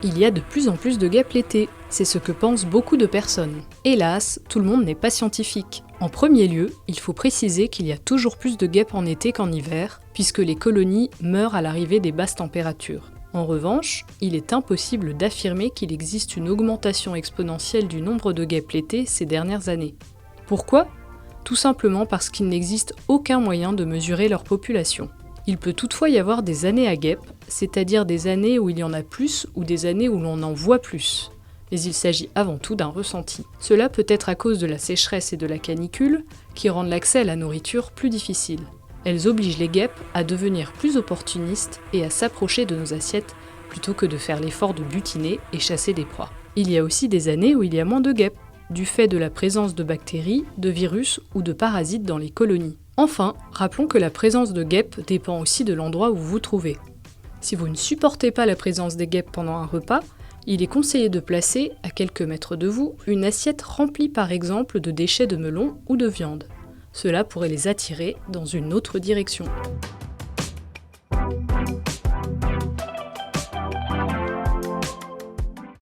Il y a de plus en plus de guêpes l'été, c'est ce que pensent beaucoup de personnes. Hélas, tout le monde n'est pas scientifique. En premier lieu, il faut préciser qu'il y a toujours plus de guêpes en été qu'en hiver, puisque les colonies meurent à l'arrivée des basses températures. En revanche, il est impossible d'affirmer qu'il existe une augmentation exponentielle du nombre de guêpes l'été ces dernières années. Pourquoi ? Tout simplement parce qu'il n'existe aucun moyen de mesurer leur population. Il peut toutefois y avoir des années à guêpes, c'est-à-dire des années où il y en a plus ou des années où l'on en voit plus. Mais il s'agit avant tout d'un ressenti. Cela peut être à cause de la sécheresse et de la canicule, qui rendent l'accès à la nourriture plus difficile. Elles obligent les guêpes à devenir plus opportunistes et à s'approcher de nos assiettes plutôt que de faire l'effort de butiner et chasser des proies. Il y a aussi des années où il y a moins de guêpes, du fait de la présence de bactéries, de virus ou de parasites dans les colonies. Enfin, rappelons que la présence de guêpes dépend aussi de l'endroit où vous vous trouvez. Si vous ne supportez pas la présence des guêpes pendant un repas, il est conseillé de placer, à quelques mètres de vous, une assiette remplie par exemple de déchets de melon ou de viande. Cela pourrait les attirer dans une autre direction.